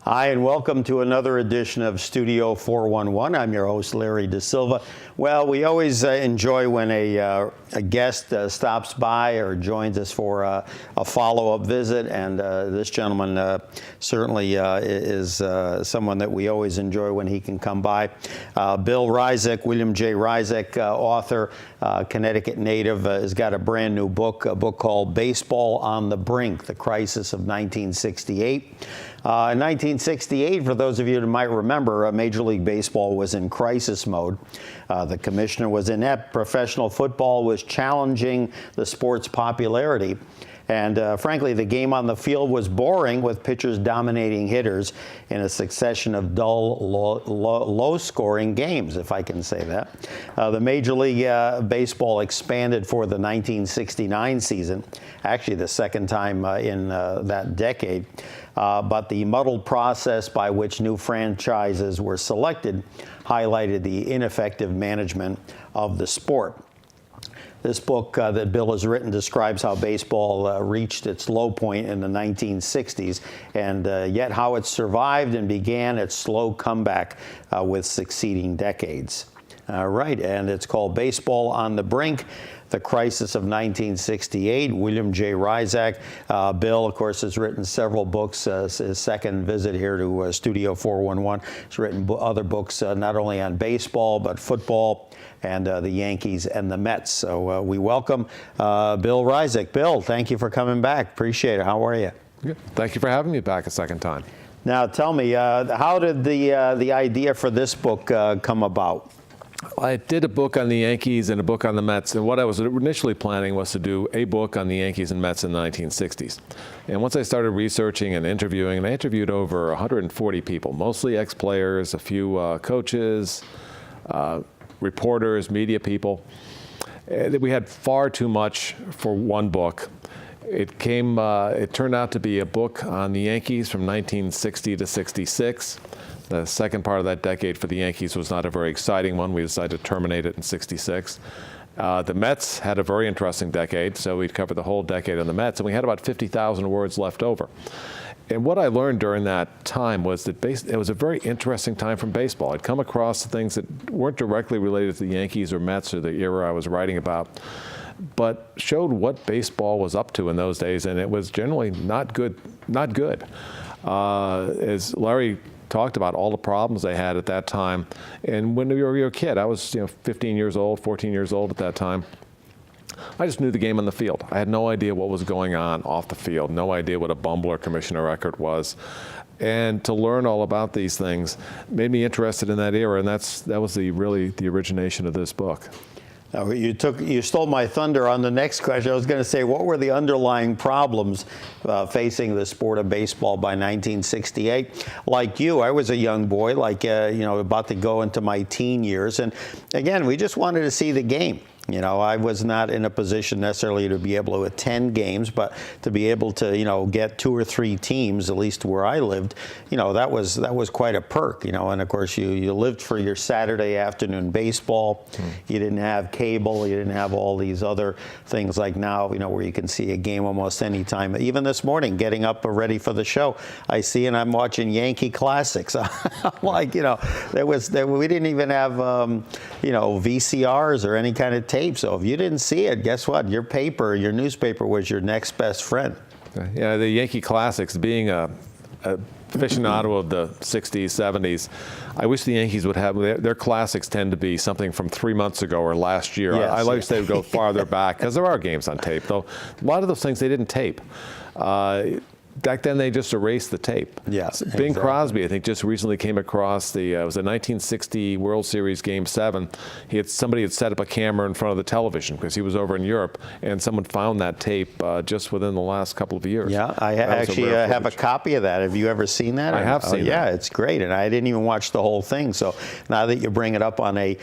Hi, and welcome to another edition of Studio 411. I'm your host, Larry Dasilva. Well, we always enjoy when a guest stops by or joins us for a follow-up visit, and this gentleman certainly is someone that we always enjoy when he can come by. Bill Ryzcek, William J. Ryzcek, author, Connecticut native, has got a brand new book, a book called Baseball on the Brink, The Crisis of 1968. In 1968, for those of you that might remember, Major League Baseball was in crisis mode. The commissioner was inept. Professional football was challenging the sport's popularity. And frankly, the game on the field was boring, with pitchers dominating hitters in a succession of dull, low-scoring games, if I can say that. The Major League Baseball expanded for the 1969 season, actually the second time in that decade. But the muddled process by which new franchises were selected highlighted the ineffective management of the sport. This book that Bill has written describes how baseball reached its low point in the 1960s, and yet how it survived and began its slow comeback with succeeding decades. All right, and it's called Baseball on the Brink, The Crisis of 1968. William J. Ryzcek. Bill, of course, has written several books. His second visit here to Studio 411. He's written other books not only on baseball, but football and the Yankees and the Mets. So we welcome Bill Ryzcek. Bill, thank you for coming back. Appreciate it. How are you? Good. Thank you for having me back a second time. Now, tell me, how did the idea for this book come about? I did a book on the Yankees and a book on the Mets, and what I was initially planning was to do a book on the Yankees and Mets in the 1960s. And once I started researching and interviewing, and I interviewed over 140 people, mostly ex-players, a few coaches, reporters, media people. We had far too much for one book. It turned out to be a book on the Yankees from 1960 to 66. The second part of that decade for the Yankees was not a very exciting one. We decided to terminate it in 66. The Mets had a very interesting decade, so we covered the whole decade on the Mets, and we had about 50,000 words left over. And what I learned during that time was that it was a very interesting time from baseball. I'd come across things that weren't directly related to the Yankees or Mets or the era I was writing about, but showed what baseball was up to in those days, and it was generally not good. As Larry talked about all the problems they had at that time, and when you were a kid, I was 15 years old, 14 years old at that time. I just knew the game on the field. I had no idea what was going on off the field, no idea what a Bumbler commissioner record was. And to learn all about these things made me interested in that era, and that was really the origination of this book. Now, you stole my thunder on the next question. I was going to say, what were the underlying problems facing the sport of baseball by 1968? Like you, I was a young boy, about to go into my teen years, and again, we just wanted to see the game. I was not in a position necessarily to be able to attend games, but to be able to, get 2 or 3 teams, at least where I lived, that was quite a perk, and of course you lived for your Saturday afternoon baseball. You didn't have cable, you didn't have all these other things like now, where you can see a game almost any time. Even this morning, getting up ready for the show, I see and I'm watching Yankee Classics. I'm like, we didn't even have, VCRs or any kind of tape. So if you didn't see it, guess what? Your newspaper was your next best friend. Yeah, the Yankee Classics, being a aficionado of the 60s, 70s, I wish the Yankees would have, their classics tend to be something from 3 months ago or last year. Yes, I wish they would go farther back, because there are games on tape, though a lot of those things they didn't tape. Back then, they just erased the tape. Yes, Bing Crosby, I think, just recently came across it was a 1960 World Series Game 7. Somebody had set up a camera in front of the television because he was over in Europe, and someone found that tape just within the last couple of years. Yeah, I actually have a copy of that. Have you ever seen that? I have seen that. Yeah, it's great, and I didn't even watch the whole thing. So now that you bring it up on a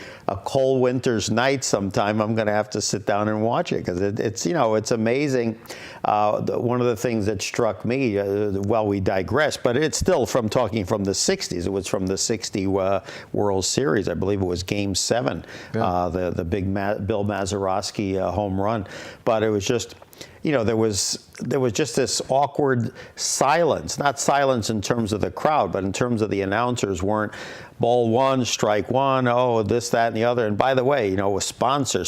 cold winter's night sometime, I'm going to have to sit down and watch it, because it's amazing. One of the things that struck me, well, we digress, but it's still from the 60s. It was from the 60 World Series. I believe it was Game 7, the big Bill Mazeroski home run. But it was just there was just this awkward silence, not silence in terms of the crowd, but in terms of the announcers weren't ball one, strike one, oh, this, that, and the other. And by the way, with sponsor.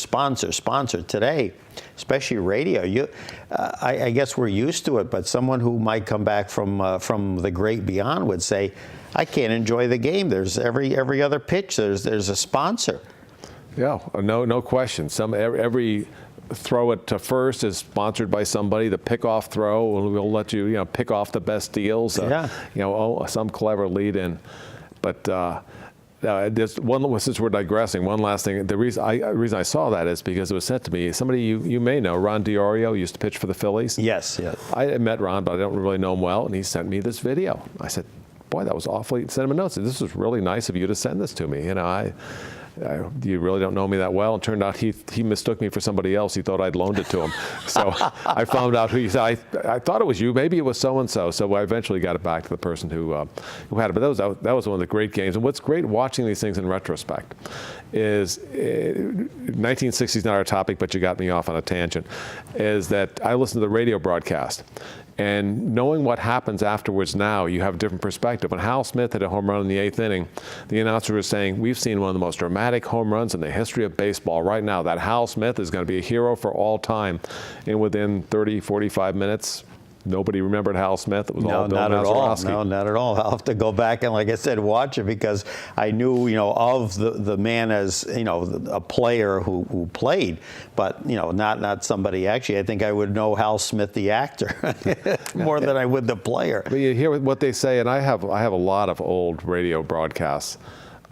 Today, especially radio, I guess we're used to it, but someone who might come back from the great beyond would say, I can't enjoy the game. There's every other pitch, there's a sponsor. Yeah, no question. Every throw it to first is sponsored by somebody. The pickoff throw will let you, pick off the best deals. Some clever lead in. But there's one. Since we're digressing, one last thing. The reason I saw that is because it was sent to me. Somebody you may know, Ron DiOrio, used to pitch for the Phillies. Yes. I met Ron, but I don't really know him well, and he sent me this video. I said, "Boy, that was awfully." Sent him a note. Said, "This was really nice of you to send this to me." You really don't know me that well. It turned out he mistook me for somebody else. He thought I'd loaned it to him. So I found out who he said. I thought it was you. Maybe it was so-and-so. So I eventually got it back to the person who had it. But that was one of the great games. And what's great watching these things in retrospect is 1960 is not our topic, but you got me off on a tangent, is that I listened to the radio broadcast. And knowing what happens afterwards now, you have a different perspective. When Hal Smith hit a home run in the 8th inning, the announcer was saying, we've seen one of the most dramatic home runs in the history of baseball right now. That Hal Smith is going to be a hero for all time. And within 30, 45 minutes, nobody remembered Hal Smith. It was all Bill Mazeroski. No, not at all. I'll have to go back and, like I said, watch it because I knew, of the man as, a player who played, but, not somebody actually. I think I would know Hal Smith, the actor, more than I would the player. But you hear what they say, and I have a lot of old radio broadcasts.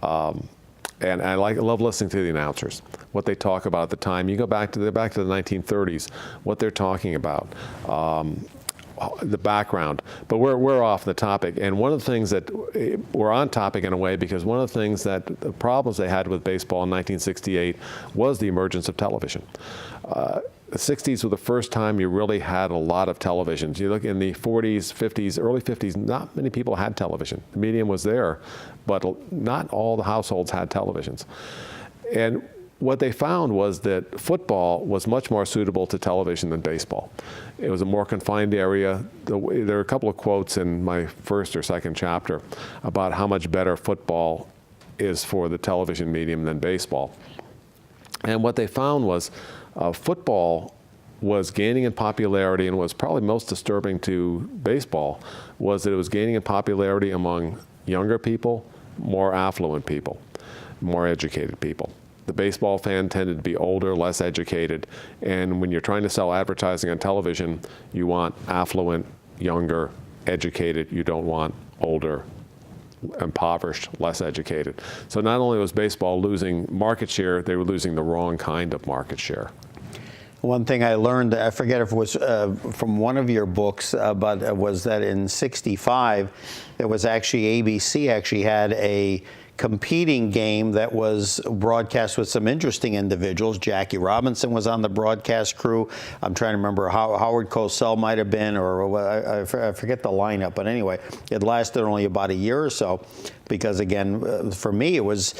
And I love listening to the announcers, what they talk about at the time. You go back to the 1930s, what they're talking about. The background, but we're off the topic. And one of the things that we're on topic in a way, because one of the things that the problems they had with baseball in 1968 was the emergence of television. The 60s were the first time you really had a lot of televisions. You look in the 40s, 50s, early 50s, not many people had television. The medium was there, but not all the households had televisions. And what they found was that football was much more suitable to television than baseball. It was a more confined area. There are a couple of quotes in my first or second chapter about how much better football is for the television medium than baseball. And what they found was football was gaining in popularity, and was probably most disturbing to baseball was that it was gaining in popularity among younger people, more affluent people, more educated people. The baseball fan tended to be older, less educated, and when you're trying to sell advertising on television, you want affluent, younger, educated. You don't want older, impoverished, less educated. So not only was baseball losing market share, they were losing the wrong kind of market share. One thing I learned, I forget if it was from one of your books, but it was that in '65, there was actually ABC actually had a competing game that was broadcast with some interesting individuals. Jackie Robinson was on the broadcast crew. I'm trying to remember how Howard Cosell might have been, or I forget the lineup. But anyway, it lasted only about a year or so. Because again, for me, it was,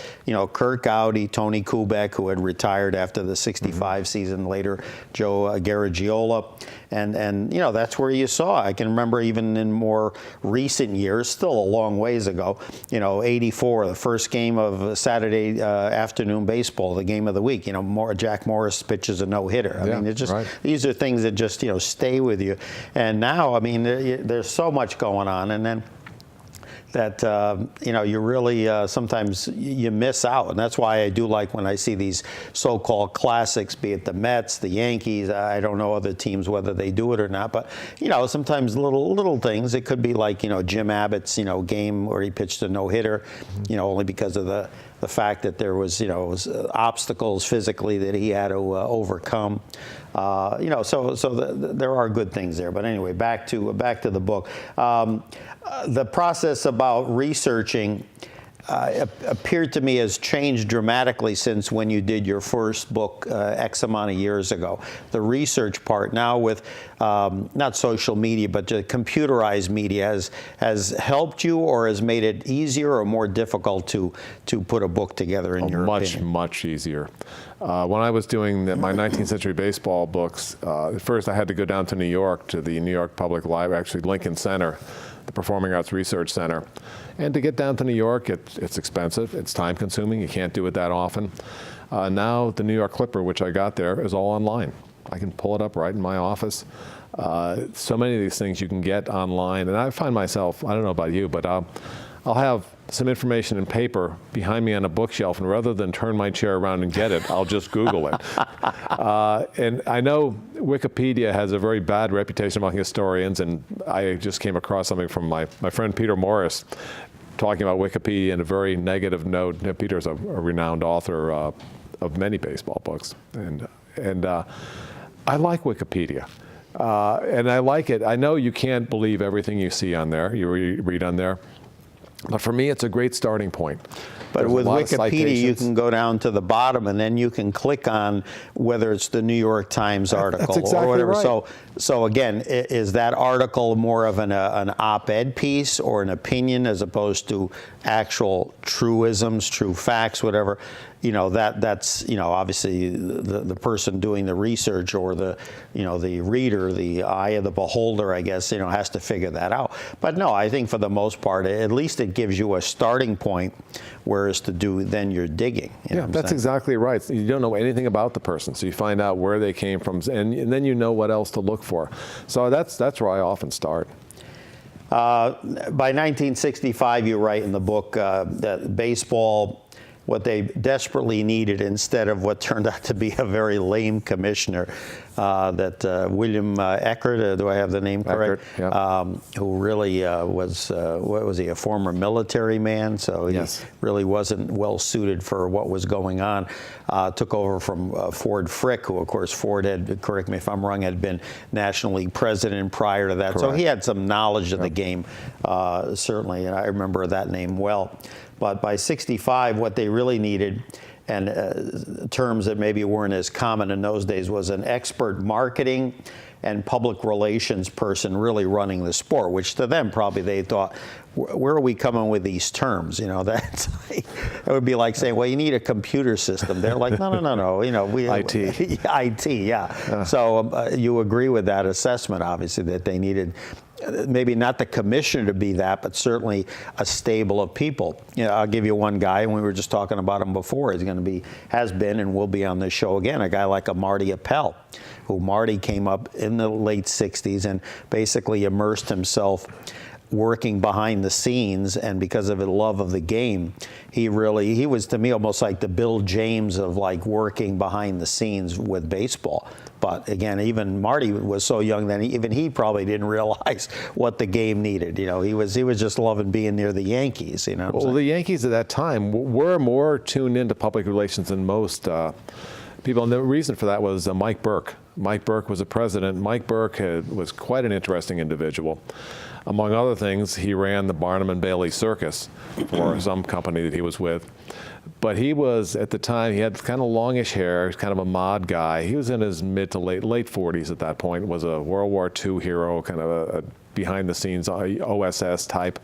Kurt Gowdy, Tony Kubek, who had retired after the '65 season, later Joe Garagiola. And that's where you saw. I can remember even in more recent years, still a long ways ago, '84, the first game of Saturday afternoon baseball, the game of the week. Jack Morris pitches a no-hitter. I mean, these are things that just, stay with you. And now, I mean, there's so much going on. And then that you really sometimes you miss out, and that's why I do like when I see these so-called classics, be it the Mets, the Yankees. I don't know other teams whether they do it or not, but sometimes little things. It could be like Jim Abbott's game where he pitched a no-hitter, only because of the fact that there was obstacles physically that he had to overcome. So there are good things there. But anyway, back to the book. The process about researching, appeared to me has changed dramatically since when you did your first book X amount of years ago. The research part now with not social media, but computerized media has helped you, or has made it easier or more difficult to put a book together in your opinion? Much easier. When I was doing my 19th century baseball books, at first I had to go down to New York, to the New York Public Library, actually Lincoln Center, the Performing Arts Research Center. And to get down to New York, it's expensive, it's time consuming, you can't do it that often. Now the New York Clipper, which I got there, is all online. I can pull it up right in my office. So many of these things you can get online, and I find myself, I don't know about you, but I'll have some information in paper behind me on a bookshelf, and rather than turn my chair around and get it, I'll just Google it. And I know Wikipedia has a very bad reputation among historians, and I just came across something from my friend Peter Morris talking about Wikipedia in a very negative note. You know, Peter's a renowned author of many baseball books, and I like Wikipedia. And I like it. I know you can't believe everything you see on there, you read on there. But for me, it's a great starting point. But with Wikipedia, you can go down to the bottom, and then you can click on whether it's the New York Times article exactly or whatever. Right. So again, is that article more of an op-ed piece or an opinion, as opposed to actual truisms, true facts, whatever? You know, that's obviously the person doing the research, or the reader, the eye of the beholder, I guess, has to figure that out. But no, I think for the most part, at least it gives you a starting point, whereas to do then you're digging. Yeah, that's exactly right. You don't know anything about the person, so you find out where they came from, and then you know what else to look for. So that's where I often start. By 1965, you write in the book that baseball, what they desperately needed, instead of what turned out to be a very lame commissioner, that William Eckert, do I have the name correct? Eckert, yeah. Who really was, what was he, a former military man? So he really wasn't well suited for what was going on. Took over from Ford Frick, who of course Ford had, correct me if I'm wrong, had been National League president prior to that. Correct. So he had some knowledge of the game, certainly, and I remember that name well. But by 65, what they really needed, and terms that maybe weren't as common in those days, was an expert marketing and public relations person really running the sport, which to them probably they thought, where are we coming with these terms? That's it would be like saying, well, you need a computer system. They're like, no. IT. IT, yeah. So you agree with that assessment, obviously, that they needed maybe not the commissioner to be that, but certainly a stable of people. I'll give you one guy, and we were just talking about him before. He's going to be, has been, and will be on this show again. A guy like a Marty Appel, who Marty came up in the late '60s and basically immersed himself working behind the scenes, and because of his love of the game, he was to me almost like the Bill James of like working behind the scenes with baseball. But again, even Marty was so young that even he probably didn't realize what the game needed. He was just loving being near the Yankees. Well, the Yankees at that time were more tuned into public relations than most people, and the reason for that was Mike Burke. Mike Burke was a president. Mike Burke was quite an interesting individual. Among other things, he ran the Barnum and Bailey Circus for some company that he was with. But he was, at the time, he had kind of longish hair, kind of a mod guy. He was in his mid to late 40s at that point, was a World War II hero, kind of a behind-the-scenes OSS type.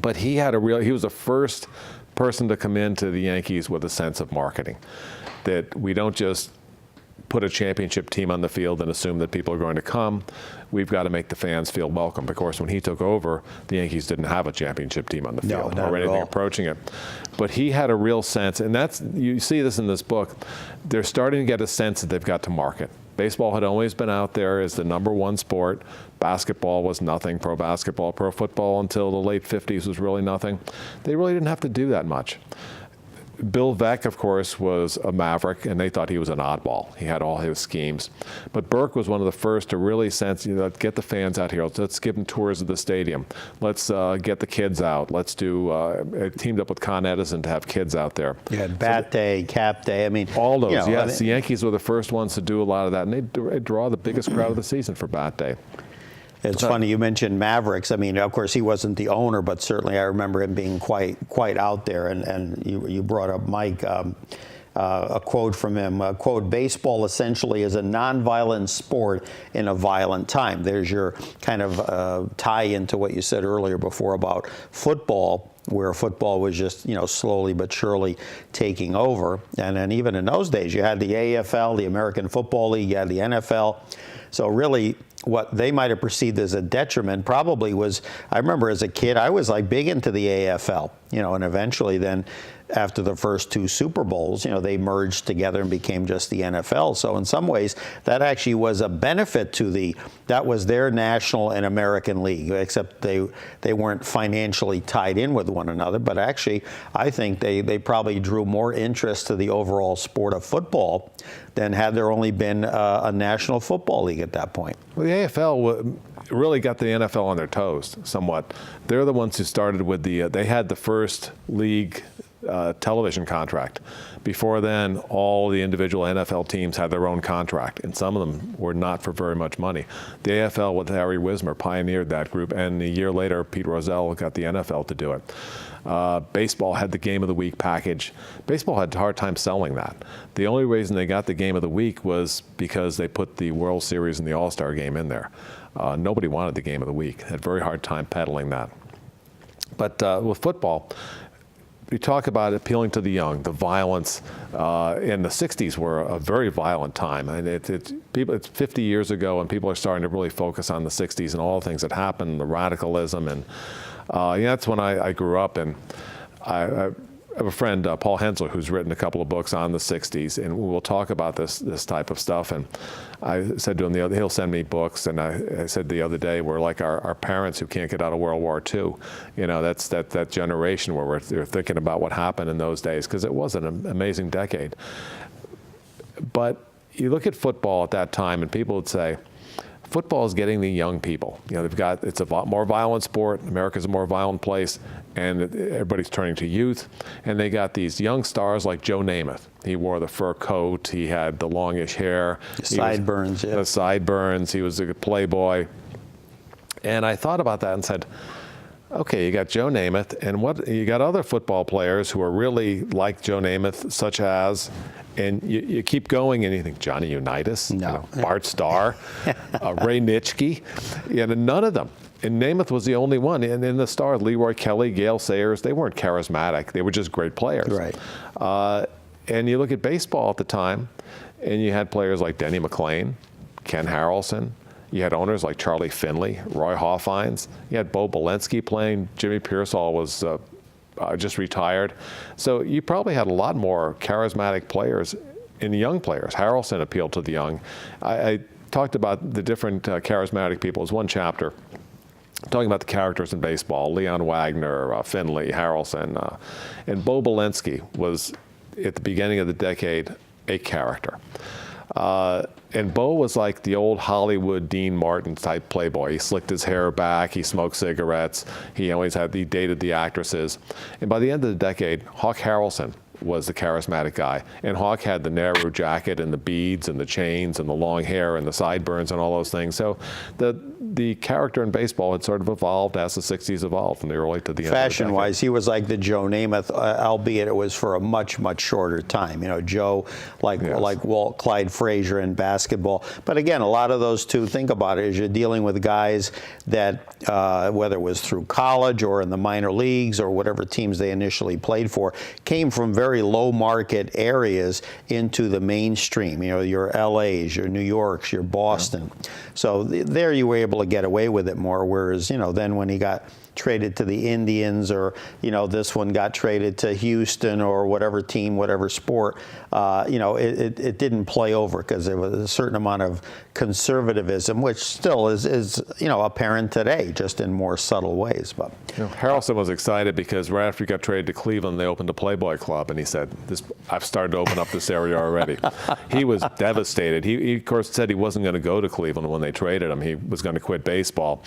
But he was the first person to come into the Yankees with a sense of marketing, that we don't just put a championship team on the field and assume that people are going to come. We've got to make the fans feel welcome. Of course, when he took over, the Yankees didn't have a championship team on the field or anything approaching it. But he had a real sense, and you see this in this book, they're starting to get a sense that they've got to market. Baseball had always been out there as the #1 sport. Basketball was nothing, pro basketball, pro football until the late 50s was really nothing. They really didn't have to do that much. Bill Veeck, of course, was a maverick, and they thought he was an oddball. He had all his schemes. But Burke was one of the first to really sense, get the fans out here. Let's give them tours of the stadium. Let's get the kids out. Let's do, teamed up with Con Edison to have kids out there. You had Bat Day, Cap Day, all those. Yes, the Yankees were the first ones to do a lot of that, and they draw the biggest crowd of the season for Bat Day. It's funny you mentioned Mavericks. I mean, of course, he wasn't the owner, but certainly I remember him being quite out there. And you brought up Mike. A quote from him, quote, "Baseball essentially is a nonviolent sport in a violent time." There's your kind of tie into what you said earlier before about football, where football was just, slowly but surely taking over. And then even in those days, you had the AFL, the American Football League, you had the NFL. So really, what they might have perceived as a detriment probably was, I remember as a kid, I was like big into the AFL, and eventually then after the first two Super Bowls, they merged together and became just the NFL. So in some ways, that actually was a benefit to that was their National and American League, except they weren't financially tied in with one another. But actually, I think they probably drew more interest to the overall sport of football than had there only been a National Football League at that point. Well, the AFL really got the NFL on their toes somewhat. They're the ones who started with they had the first league television contract. Before then, all the individual NFL teams had their own contract, and some of them were not for very much money. The AFL with Harry Wismer pioneered that group, and a year later, Pete Rozelle got the NFL to do it. Baseball had the Game of the Week package. Baseball had a hard time selling that. The only reason they got the Game of the Week was because they put the World Series and the All-Star Game in there. Nobody wanted the Game of the Week. Had a very hard time peddling that. But with football, we talk about appealing to the young, the violence. In the 60s were a very violent time. And it's 50 years ago, and people are starting to really focus on the 60s and all the things that happened, the radicalism. And that's when I grew up. And I have a friend, Paul Hensler, who's written a couple of books on the 60s, and we'll talk about this type of stuff. And I said to him he'll send me books, and I said the other day, we're like our parents who can't get out of World War II. That's that generation where they're thinking about what happened in those days, because it was an amazing decade. But you look at football at that time, and people would say, football is getting the young people. It's a more violent sport. America's a more violent place, and everybody's turning to youth. And they got these young stars like Joe Namath. He wore the fur coat. He had the longish hair. The sideburns, yeah. The sideburns. He was a playboy. And I thought about that and said, okay, you got Joe Namath, and you got other football players who are really like Joe Namath, such as, and you keep going, and you think Johnny Unitas, Bart Starr, Ray Nitschke, none of them. And Namath was the only one. And in the stars, Leroy Kelly, Gale Sayers, they weren't charismatic. They were just great players. Right. And you look at baseball at the time, and you had players like Denny McLain, Ken Harrelson. You had owners like Charlie Finley, Roy Hoffines. You had Bo Bolensky playing. Jimmy Pearsall was just retired. So you probably had a lot more charismatic players and young players. Harrelson appealed to the young. I talked about the different charismatic people as one chapter, talking about the characters in baseball, Leon Wagner, Finley, Harrelson. And Bo Bolensky was, at the beginning of the decade, a character. And Bo was like the old Hollywood Dean Martin type playboy. He slicked his hair back, he smoked cigarettes, he dated the actresses. And by the end of the decade, Hawk Harrelson was the charismatic guy. And Hawk had the narrow jacket and the beads and the chains and the long hair and the sideburns and all those things. So the character in baseball had sort of evolved as the 60s evolved from the early to the end. Fashion-wise, he was like the Joe Namath, albeit it was for a much, much shorter time. Joe, like Walt Clyde Frazier in basketball. But again, a lot of those two, think about it, is you're dealing with guys that, whether it was through college or in the minor leagues or whatever teams they initially played for, came from very low market areas into the mainstream. Your LAs, your New Yorks, your Boston. Yeah. So there you were able to get away with it more, whereas, then when he got traded to the Indians, or this one got traded to Houston or whatever team, whatever sport, it didn't play over because there was a certain amount of conservatism, which still is apparent today, just in more subtle ways. But Harrelson was excited because right after he got traded to Cleveland, they opened a Playboy Club, and he said, "I've started to open up this area already." He was devastated. He of course said he wasn't going to go to Cleveland when they traded him. He was going to quit baseball.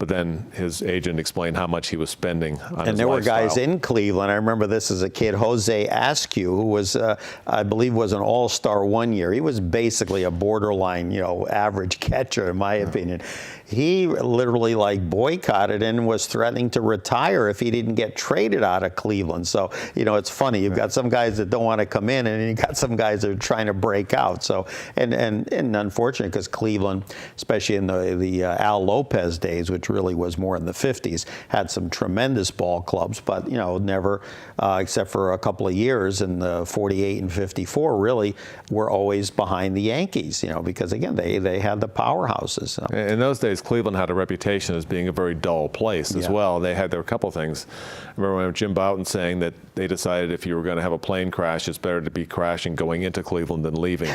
But then his agent explained how much he was spending on his And there were lifestyle. guys in Cleveland. I remember this as a kid, Jose Askew, who was, I believe, was an all-star one year. He was basically a borderline, average catcher, in my opinion. He literally boycotted and was threatening to retire if he didn't get traded out of Cleveland. So, it's funny. You've got some guys that don't want to come in, and you got some guys that are trying to break out. So, and unfortunate, because Cleveland, especially in the Al Lopez days, which really was more in the 50s, had some tremendous ball clubs, but, never, except for a couple of years in the 48 and 54, really were always behind the Yankees, because, again, they had the powerhouses. So. In those days, Cleveland had a reputation as being a very dull place as well. There were a couple of things. I remember Jim Bouton saying that they decided if you were going to have a plane crash, it's better to be crashing going into Cleveland than leaving.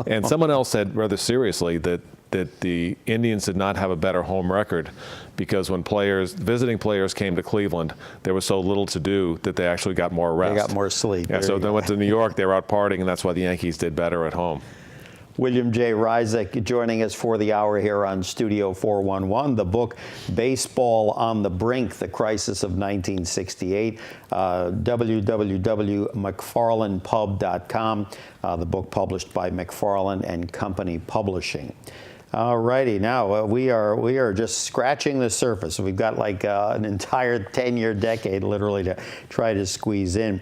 And someone else said rather seriously that the Indians did not have a better home record because when visiting players came to Cleveland, there was so little to do that they actually got more rest. They got more sleep. Yeah, so they went to New York, they were out partying, and that's why the Yankees did better at home. William J. Ryzcek joining us for the hour here on Studio 411. The book, Baseball on the Brink, The Crisis of 1968, www.mcfarlandpub.com, the book published by McFarland and Company Publishing. All righty, now we are just scratching the surface. We've got an entire 10-year decade, literally, to try to squeeze in.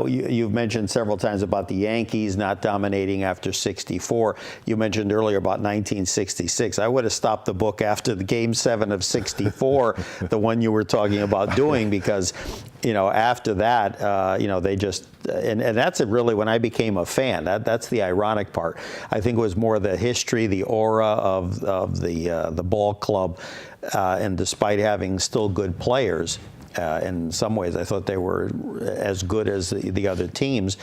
You've mentioned several times about the Yankees not dominating after '64. You mentioned earlier about 1966. I would have stopped the book after the Game 7 of '64, the one you were talking about doing, because after that, they just, and that's really when I became a fan. That's the ironic part. I think it was more the history, the aura of the ball club, and despite having still good players, in some ways I thought they were as good as the other teams.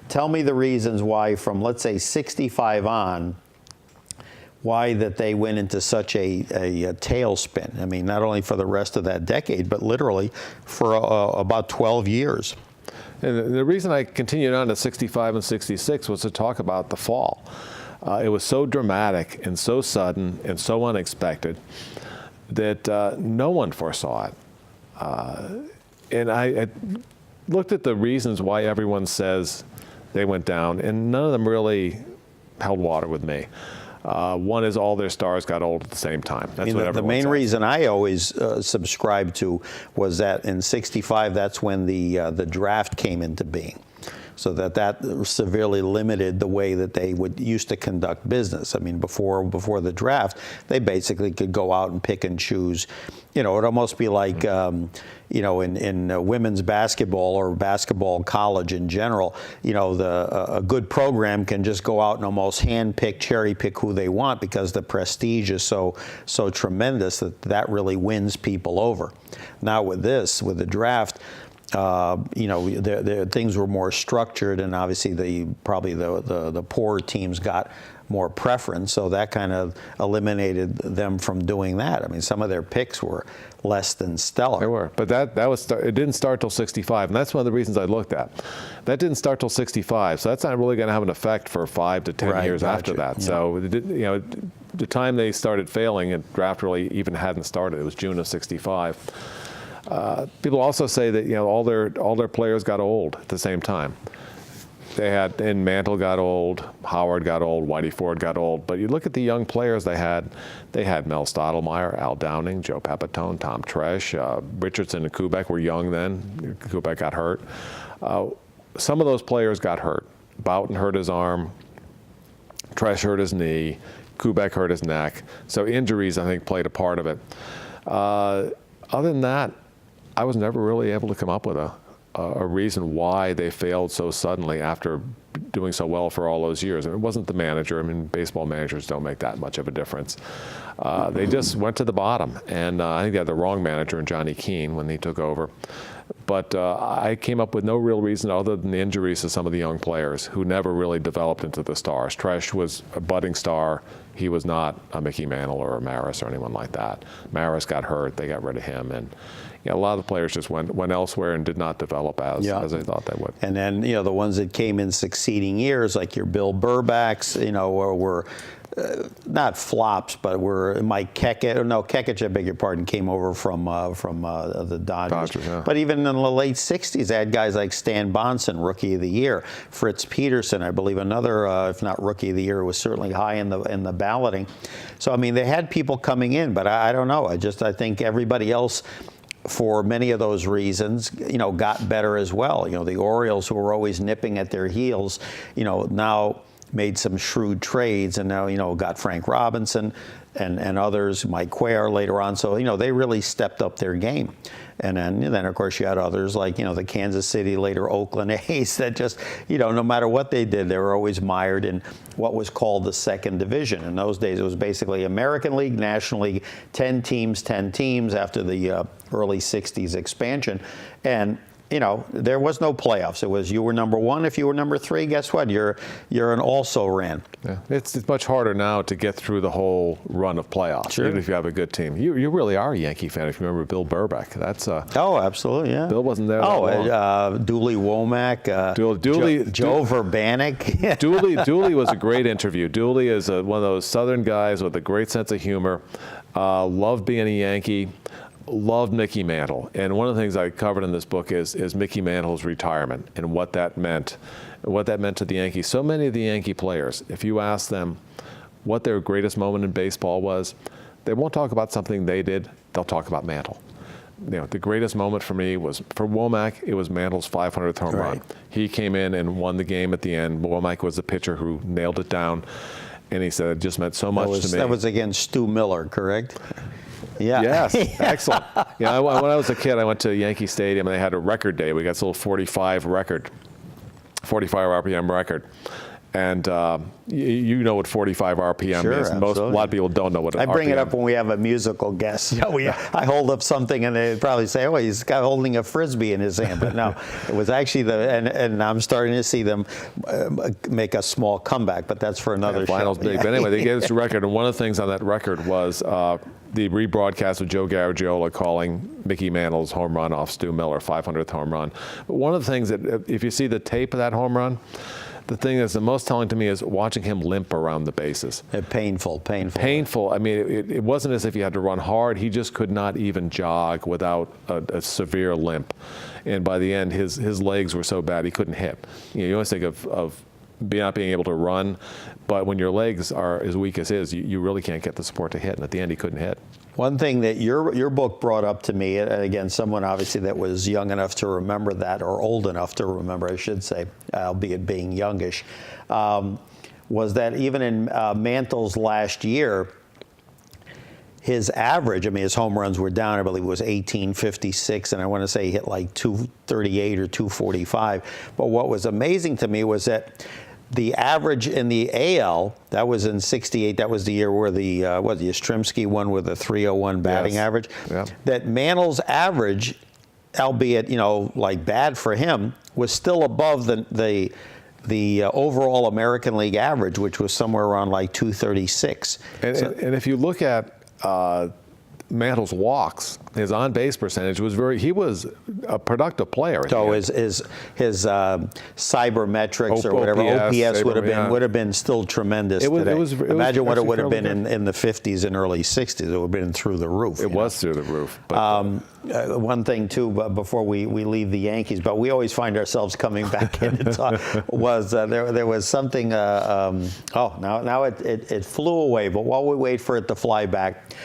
Tell me the reasons why, from let's say '65 on, why that they went into such a tailspin. I mean, not only for the rest of that decade, but literally for about 12 years. And the reason I continued on to '65 and '66 was to talk about the fall. It was so dramatic and so sudden and so unexpected that no one foresaw it. And I looked at the reasons why everyone says they went down, and none of them really held water with me. One is all their stars got old at the same time. That's what everyone the main says. reason I always subscribed to was that in '65, that's when the draft came into being. So that severely limited the way that they used to conduct business. I mean, before the draft, they basically could go out and pick and choose. It'd almost be like, in women's basketball or basketball college in general, a good program can just go out and almost hand-pick, cherry-pick who they want, because the prestige is so tremendous that really wins people over. Now with the draft, things were more structured, and obviously probably the poorer teams got more preference, so that kind of eliminated them from doing that. I mean, some of their picks were less than stellar. They were, but it didn't start till '65, and that's one of the reasons I looked at. That didn't start till '65, so that's not really going to have an effect for 5 to 10 years after that. Yeah. So, the time they started failing, and draft really even hadn't started. It was June of '65. People also say that all their players got old at the same time. And Mantle got old, Howard got old, Whitey Ford got old. But you look at the young players they had Mel Stottlemyre, Al Downing, Joe Pepitone, Tom Tresh, Richardson and Kubek were young then. Kubek got hurt. Some of those players got hurt. Bouton hurt his arm, Tresh hurt his knee, Kubek hurt his neck. So injuries, I think, played a part of it. Other than that, I was never really able to come up with a reason why they failed so suddenly after doing so well for all those years. And it wasn't the manager. I mean, baseball managers don't make that much of a difference. They just went to the bottom. And I think they had the wrong manager in Johnny Keane when he took over. But I came up with no real reason other than the injuries to some of the young players who never really developed into the stars. Tresh was a budding star. He was not a Mickey Mantle or a Maris or anyone like that. Maris got hurt. They got rid of him. And a lot of the players just went elsewhere and did not develop as they thought they would. And then, the ones that came in succeeding years, like your Bill Burbacks, you know, were not flops, but were Mike Kekich. No, Kekich, I beg your pardon, came over from the Dodgers. Yeah. But even in the late '60s, they had guys like Stan Bonson, Rookie of the Year, Fritz Peterson, I believe another, if not Rookie of the Year, was certainly high in the balloting. So I mean, they had people coming in, but I don't know. I think everybody else, for many of those reasons, you know, got better as well. You know, the Orioles, who were always nipping at their heels, you know, now made some shrewd trades, and now, you know, got Frank Robinson and others, Mike Cuellar later on. So, you know, they really stepped up their game. And then of course, you had others like, you know, the Kansas City, later Oakland A's that just, you know, no matter what they did, they were always mired in what was called the second division. In those days, it was basically American League, National League, 10 teams after the early 60s expansion. And you know, there was no playoffs. It was you were number one. If you were number three, guess what? You're an also-ran. Yeah. It's much harder now to get through the whole run of playoffs, sure, even if you have a good team. You really are a Yankee fan if you remember Bill Burback. That's oh, absolutely, yeah. Bill wasn't there. Dooley Womack, Joe Verbanek. Dooley was a great interview. Dooley is one of those Southern guys with a great sense of humor. Loved being a Yankee. Loved Mickey Mantle, and one of the things I covered in this book is Mickey Mantle's retirement and what that meant to the Yankees. So many of the Yankee players, if you ask them what their greatest moment in baseball was, they won't talk about something they did. They'll talk about Mantle. You know, the greatest moment for me was for Womack. It was Mantle's 500th home run. He came in and won the game at the end. Womack was the pitcher who nailed it down, and he said it just meant so much to me. That was against Stu Miller, correct? Yeah. Yes, excellent. Yeah, when I was a kid, I went to Yankee Stadium and they had a record day. We got this little 45 RPM record. And you know what 45 RPM sure, is. A lot of people don't know what it is. I bring it up when we have a musical guest. You know, I hold up something and they probably say, oh, he's got holding a Frisbee in his hand. But no, it was actually and I'm starting to see them make a small comeback, but that's for another show. Finals big. But anyway, they gave us a record, and one of the things on that record was the rebroadcast of Joe Garagiola calling Mickey Mantle's home run off Stu Miller, 500th home run. But one of the things that, if you see the tape of that home run, the thing that's the most telling to me is watching him limp around the bases. Painful. Painful. I mean, it wasn't as if he had to run hard. He just could not even jog without a severe limp. And by the end, his legs were so bad he couldn't hit. You always think of not being able to run, but when your legs are as weak as his, you really can't get the support to hit. And at the end, he couldn't hit. One thing that your book brought up to me, and again, someone obviously that was young enough to remember that, or old enough to remember, I should say, albeit being youngish, was that even in Mantle's last year, his average, I mean, his home runs were down, I believe it was 1856, and I want to say he hit like 238 or 245. But what was amazing to me was that the average in the AL, that was in '68, that was the year where the Yastrzemski won with a 301 batting average, that Mantle's average, albeit, you know, like bad for him, was still above the overall American League average, which was somewhere around like 236. And if you look at Mantle's walks, his on-base percentage was he was a productive player. So his cybermetrics or whatever, OPS would have been still tremendous today. Imagine what it would have been in the 50s and early 60s. It would have been through the roof. It was through the roof. But, one thing too, before we leave the Yankees, but we always find ourselves coming back in to talk, was there was something. Now it flew away. But while we wait for it to fly back,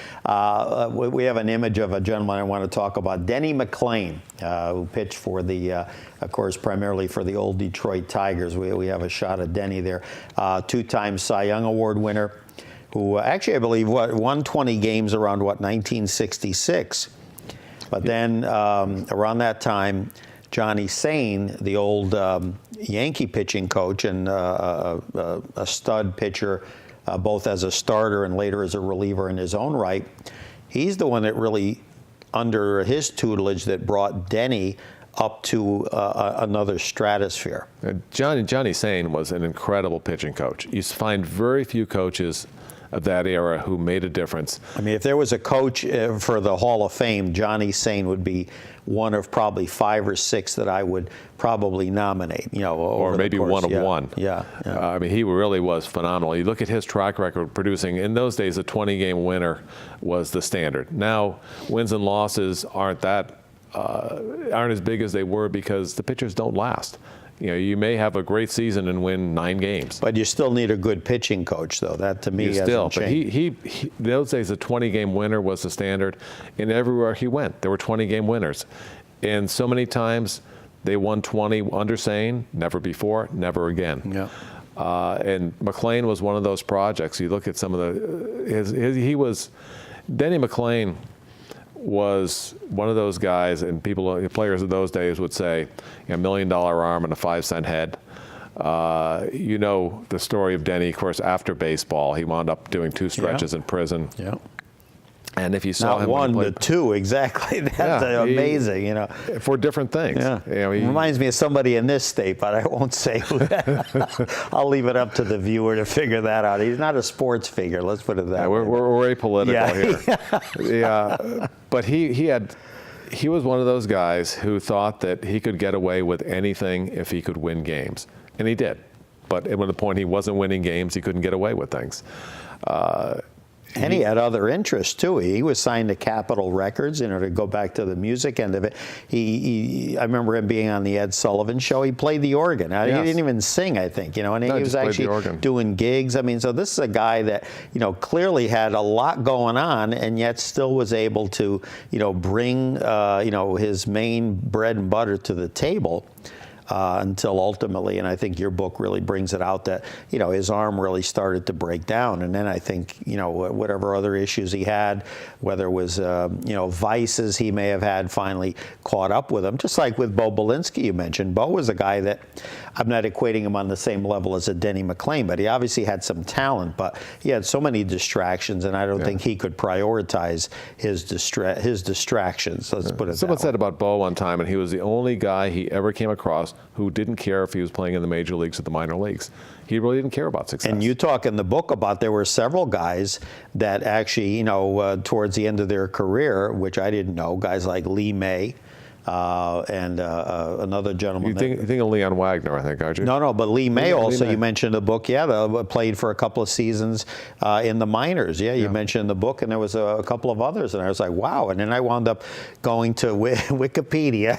we have an image of a gentleman I want to talk about, Denny McLain, who pitched for of course, primarily for the old Detroit Tigers. We have a shot of Denny there, two-time Cy Young Award winner, who actually, I believe, won 20 games around 1966. But then around that time, Johnny Sain, the old Yankee pitching coach and a stud pitcher, both as a starter and later as a reliever in his own right, he's the one that really, under his tutelage, that brought Denny up to another stratosphere. Johnny Sain was an incredible pitching coach. You find very few coaches of that era who made a difference. I mean, if there was a coach for the Hall of Fame, Johnny Sain would be one of probably 5 or 6 that I would probably nominate, or maybe one of one. Yeah. I mean, he really was phenomenal. You look at his track record producing, in those days, a 20-game winner was the standard. Now, wins and losses aren't as big as they were because the pitchers don't last. You may have a great season and win 9 games. But you still need a good pitching coach, though. That, to me, hasn't changed. But he those days, a 20-game winner was the standard. And everywhere he went, there were 20-game winners. And so many times, they won 20 under Sain, never before, never again. Yeah. And McLean was one of those projects. You look at some of Denny McLean was one of those guys, and players of those days would say, $1 million arm and a 5-cent head. The story of Denny, of course, after baseball, he wound up doing 2 stretches in prison. Yeah. And if you saw Not him, one, but 2, exactly. That's amazing, for different things. Yeah. It reminds me of somebody in this state, but I won't say who that. I'll leave it up to the viewer to figure that out. He's not a sports figure, let's put it that way. We're apolitical here. Yeah. But he was one of those guys who thought that he could get away with anything if he could win games. And he did. But at the point he wasn't winning games, he couldn't get away with things. And he had other interests, too. He was signed to Capitol Records, to go back to the music end of it. I remember him being on the Ed Sullivan Show. He played the organ. He didn't even sing, I think, and he was actually doing gigs. I mean, so this is a guy that, clearly had a lot going on and yet still was able to, bring, his main bread and butter to the table. Until ultimately, and I think your book really brings it out, that his arm really started to break down, and then I think whatever other issues he had, whether it was vices he may have had, finally caught up with him. Just like with Bo Belinsky, you mentioned. Bo was a guy that I'm not equating him on the same level as a Denny McLean, but he obviously had some talent, but he had so many distractions, and I don't think he could prioritize his distractions. Let's put it Someone that way. said about Bo one time, and he was the only guy he ever came across who didn't care if he was playing in the major leagues or the minor leagues. He really didn't care about success. And you talk in the book about there were several guys that actually, towards the end of their career, which I didn't know, guys like Lee May, and another gentleman. You think of Leon Wagner, I think, aren't you? No, but Lee May also, you mentioned in the book, played for a couple of seasons in the minors. You mentioned in the book, and there was a couple of others, and I was like, wow. And then I wound up going to Wikipedia,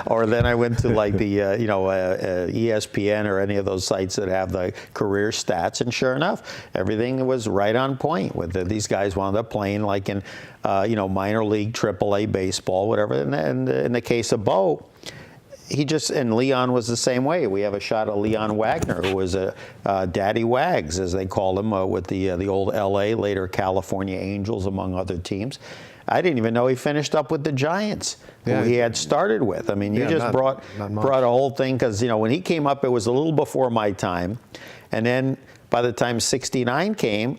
or then I went to like the ESPN or any of those sites that have the career stats, and sure enough, everything was right on point. With these guys wound up playing like in minor league, AAA baseball, whatever. And in the case of Bo, and Leon was the same way. We have a shot of Leon Wagner, who was a Daddy Wags, as they called him, with the old L.A., later California Angels, among other teams. I didn't even know he finished up with the Giants, who he had started with. I mean, you just brought a whole thing, because when he came up, it was a little before my time, and then by the time '69 came,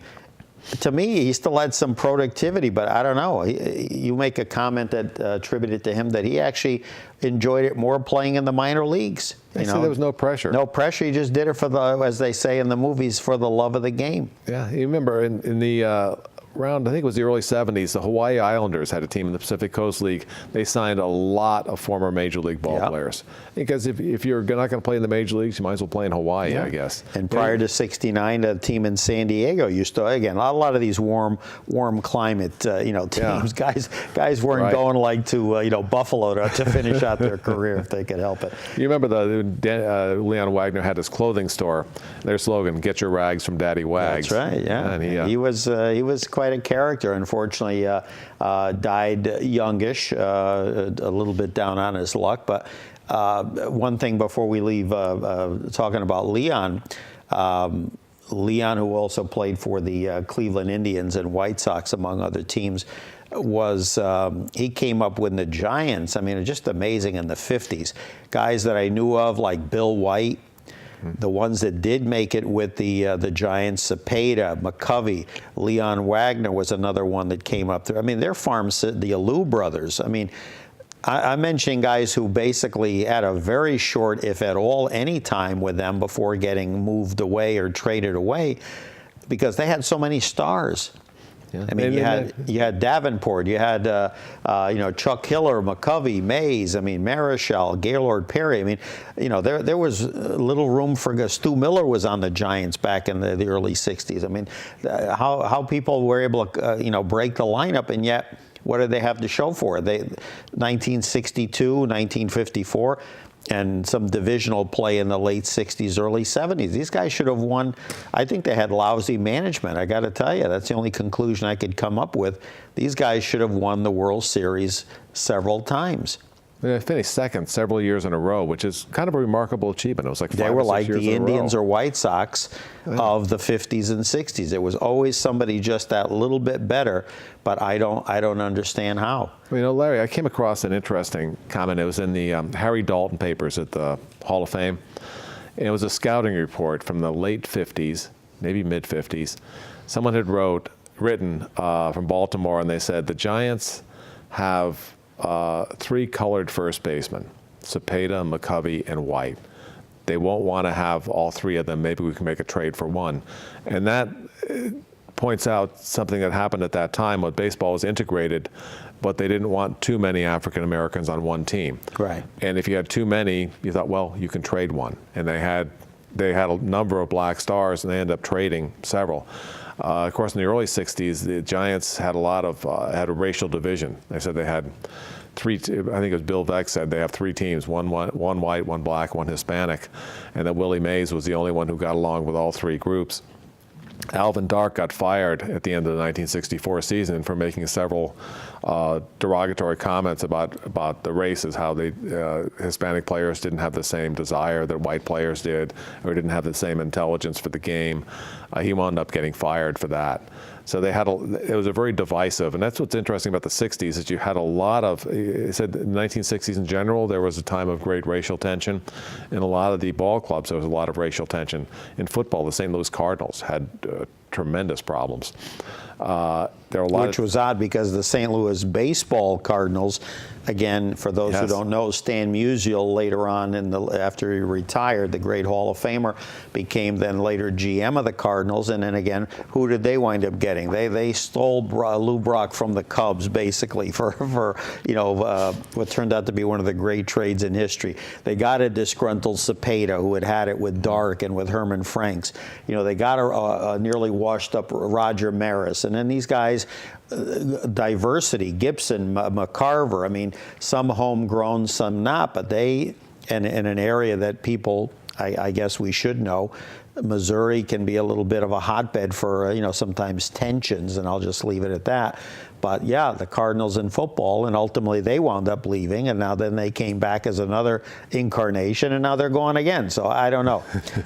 to me, he still had some productivity, but I don't know. You make a comment that attributed to him that he actually enjoyed it more playing in the minor leagues. There was no pressure. No pressure. He just did it for as they say in the movies, for the love of the game. Yeah, you remember in the around, I think it was the early 70s, the Hawaii Islanders had a team in the Pacific Coast League. They signed a lot of former Major League ball players. Because if you're not going to play in the Major Leagues, you might as well play in Hawaii, I guess. And prior to '69, a team in San Diego used to, again, a lot of these warm climate, teams. Guys weren't going like to, Buffalo to finish out their career if they could help it. You remember Leon Wagner had his clothing store. Their slogan, "Get your rags from Daddy Wags." That's right. Yeah. And he was quite a character. Unfortunately, died youngish, a little bit down on his luck. But one thing before we leave talking about Leon, Leon, who also played for the Cleveland Indians and White Sox, among other teams, he came up with the Giants. I mean, just amazing in the 50s. Guys that I knew of, like Bill White, the ones that did make it with the Giants, Cepeda, McCovey, Leon Wagner was another one that came up there. I mean, their farms, the Alou brothers. I mean, I'm mentioning guys who basically had a very short, if at all, any time with them before getting moved away or traded away. because they had so many stars. Yeah. I mean, you had Davenport, you had Chuck Hiller, McCovey, Mays. I mean, Marichal, Gaylord Perry. I mean, there was little room for Stu Miller was on the Giants back in the early '60s. I mean, how people were able to break the lineup, and yet what did they have to show for it? 1962, 1954. And some divisional play in the late 60s, early 70s. These guys should have won. I think they had lousy management. I got to tell you, that's the only conclusion I could come up with. These guys should have won the World Series several times. They finished second several years in a row, which is kind of a remarkable achievement. It was like 5 They were or 6 like years the in a Indians row. or White Sox of the 50s and 60s. It was always somebody just that little bit better, but I don't understand how. Larry, I came across an interesting comment. It was in the Harry Dalton papers at the Hall of Fame. And it was a scouting report from the late 50s, maybe mid 50s. Someone had written from Baltimore, and they said the Giants have 3 colored first basemen, Cepeda, McCovey, and White. They won't want to have all 3 of them. Maybe we can make a trade for one. And that points out something that happened at that time when baseball was integrated, but they didn't want too many African Americans on one team. Right. And if you had too many, you thought, well, you can trade one. And they had a number of black stars, and they ended up trading several. Of course, in the early 60s, the Giants had had a racial division. They said they had 3, I think it was Bill Veeck said they have 3 teams, one white, one black, one Hispanic, and that Willie Mays was the only one who got along with all 3 groups. Alvin Dark got fired at the end of the 1964 season for making several derogatory comments about the races, how Hispanic players didn't have the same desire that white players did, or didn't have the same intelligence for the game. He wound up getting fired for that. So it was a very divisive, and that's what's interesting about the 60s, is you had a lot of, it said in the 1960s in general, there was a time of great racial tension. In a lot of the ball clubs, there was a lot of racial tension. In football, the St. Louis Cardinals had tremendous problems. Which was odd because the St. Louis baseball Cardinals, again, for those who don't know, Stan Musial later on after he retired, the great Hall of Famer, became then later GM of the Cardinals. And then again, who did they wind up getting? They stole Lou Brock from the Cubs basically for what turned out to be one of the great trades in history. They got a disgruntled Cepeda who had it with Dark and with Herman Franks. They got a nearly washed up Roger Maris, and then these guys. Diversity, Gibson, McCarver, I mean, some homegrown, some not, but they, in an area that people, I guess we should know, Missouri can be a little bit of a hotbed for, sometimes tensions, and I'll just leave it at that. But yeah, the Cardinals in football, and ultimately they wound up leaving, and now then they came back as another incarnation, and now they're gone again. So I don't know.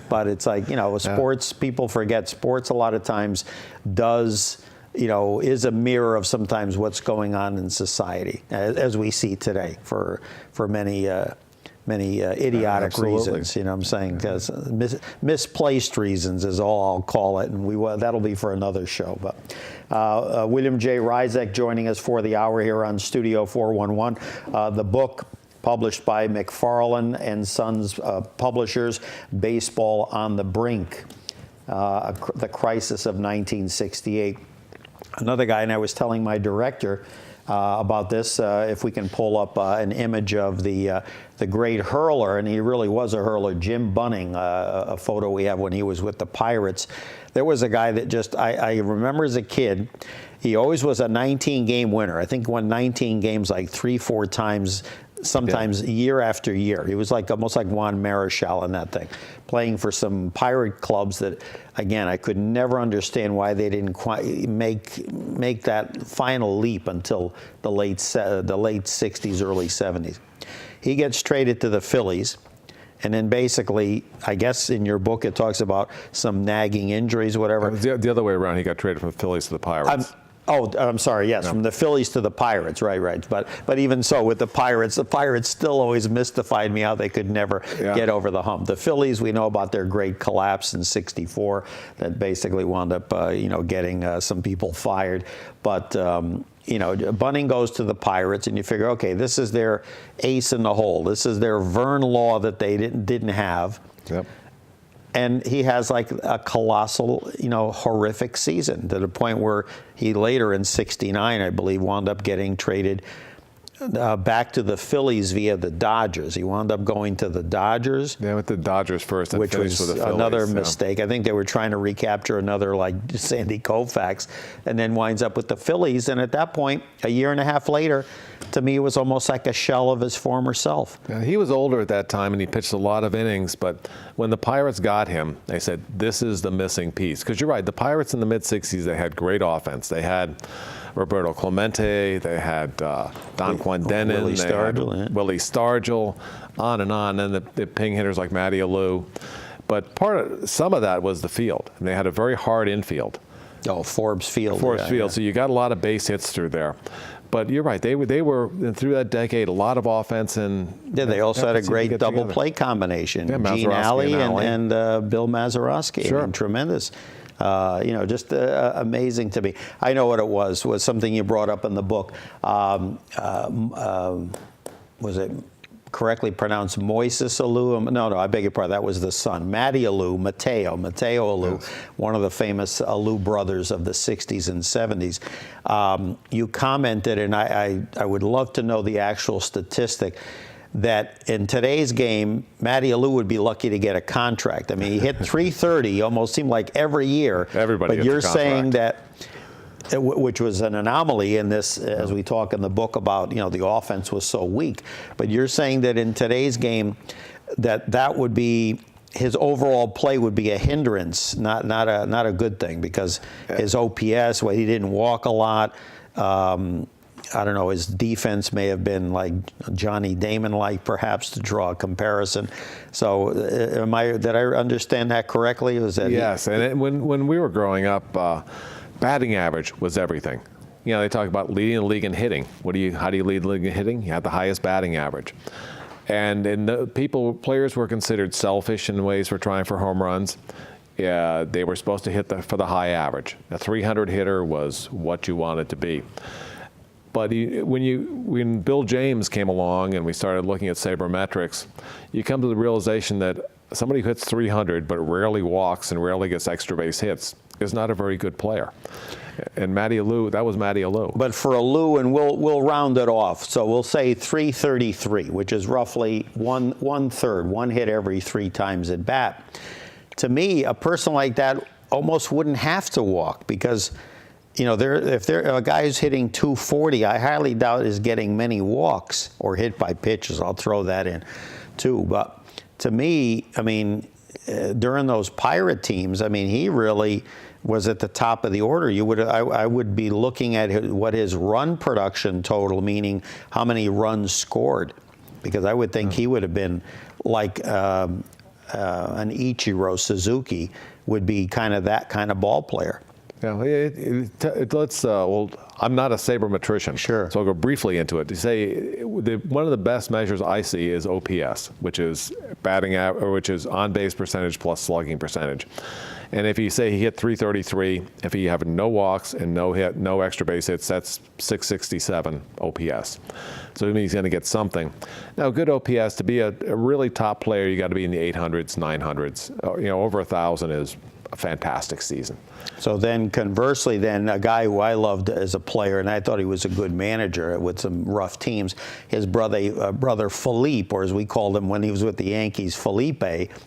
But it's like, sports, people forget sports a lot of times is a mirror of sometimes what's going on in society, as we see today, for many idiotic reasons. I'm saying, because misplaced reasons is all I'll call it, and that'll be for another show. But William J. Ryzcek joining us for the hour here on Studio 411. The book, published by McFarlane and Sons Publishers, Baseball on the Brink, the Crisis of 1968. Another guy, and I was telling my director about this, if we can pull up an image of the great hurler, and he really was a hurler, Jim Bunning, a photo we have when he was with the Pirates. There was a guy that I remember as a kid, he always was a 19-game winner. I think won 19 games like 3-4 times, sometimes year after year. He was almost like Juan Marichal in that thing, playing for some pirate clubs that, again, I could never understand why they didn't quite make that final leap until the late 60s, early 70s. He gets traded to the Phillies. And then basically, I guess in your book, it talks about some nagging injuries, whatever. The other way around, he got traded from the Phillies to the Pirates. I'm sorry, yes, from the Phillies to the Pirates, right. But even so, with the Pirates still always mystified me how they could never get over the hump. The Phillies, we know about their great collapse in '64 that basically wound up, getting some people fired. But, Bunning goes to the Pirates, and you figure, okay, this is their ace in the hole. This is their Vern Law that they didn't have. Yep. And he has like a colossal, horrific season to the point where he later in '69, I believe, wound up getting traded back to the Phillies via the Dodgers. He wound up going to the Dodgers. Yeah, with the Dodgers first, and which finished was with the Phillies, another mistake. I think they were trying to recapture another like Sandy Koufax, and then winds up with the Phillies. And at that point, a year and a half later, to me, it was almost like a shell of his former self. Yeah, he was older at that time, and he pitched a lot of innings. But when the Pirates got him, they said, this is the missing piece. Because you're right, the Pirates in the mid-'60s, they had great offense. They had Roberto Clemente, they had Don Clendenin, Willie Stargell, on, and the ping hitters like Matty Alou. But some of that was the field, and they had a very hard infield. Oh, Forbes Field. Field. So you got a lot of base hits through there. But you're right. They were through that decade, a lot lot and they also had a great double play combination. Yeah, Gene Alley and Bill Mazeroski. Sure. I mean, tremendous. Just amazing to me. I know what it was something you brought up in the book. Was it correctly pronounced Moises Alou? No, I beg your pardon. That was the son. Matty Alou, Mateo Alou, yes. One of the famous Alou brothers of the 60s and 70s. You commented, and I would love to know the actual statistic, that in today's game, Matty Alou would be lucky to get a contract. I mean, he hit 330 almost seemed like every year. Everybody but gets you're a contract. saying that, which was an anomaly in this, as we talk in the book about, the offense was so weak. But you're saying that in today's game, that would be, his overall play would be a hindrance, not a good thing, because his OPS, well, he didn't walk a lot. I don't know, his defense may have been like Johnny Damon-like, perhaps, to draw a comparison. So did I understand that correctly? Was that yes, and when we were growing up, batting average was everything. They talk about leading the league in hitting. How do you lead the league in hitting? You have the highest batting average. And players were considered selfish in ways for trying for home runs. Yeah, they were supposed to hit for the high average. A 300 hitter was what you wanted to be. But when Bill James came along and we started looking at sabermetrics, you come to the realization that somebody who hits 300 but rarely walks and rarely gets extra base hits is not a very good player. And Matty Alou, that was Matty Alou. But for Alou, and we'll round it off, so we'll say 333, which is roughly one third, one hit every 3 times at bat. To me, a person like that almost wouldn't have to walk, because if a guy who's hitting 240, I highly doubt is getting many walks or hit by pitches. I'll throw that in too. But to me, I mean, during those Pirate teams, I mean, he really was at the top of the order. I would be looking at what his run production total, meaning how many runs scored, because I would think he would have been like an Ichiro Suzuki would be kind of that kind of ball player. Yeah, I'm not a sabermetrician, sure. So I'll go briefly into it. To say one of the best measures I see is OPS, which is which is on base percentage plus slugging percentage. And if you say he hit 333, if he have no walks and no extra base hits, that's 667 OPS. So it means he's going to get something. Now, good OPS, to be a really top player, you got to be in the 800s, 900s. Over 1,000 is a fantastic season. So then conversely, then a guy who I loved as a player, and I thought he was a good manager with some rough teams, his brother Felipe, or as we called him when he was with the Yankees, Felipe.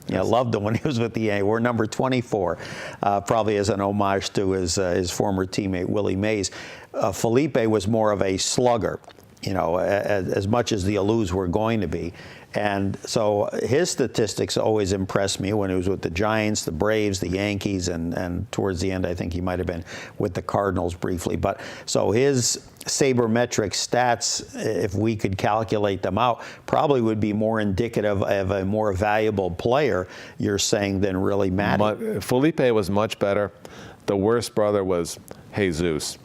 Loved him when he was with the Yankees. We're number 24, probably as an homage to his former teammate Willie Mays. Felipe was more of a slugger, as much as the Alous were going to be. And so his statistics always impressed me when he was with the Giants, the Braves, the Yankees, and towards the end, I think he might have been with the Cardinals briefly. But so his sabermetric stats, if we could calculate them out, probably would be more indicative of a more valuable player, you're saying, than really Matty. Felipe was much better. The worst brother was Jesus.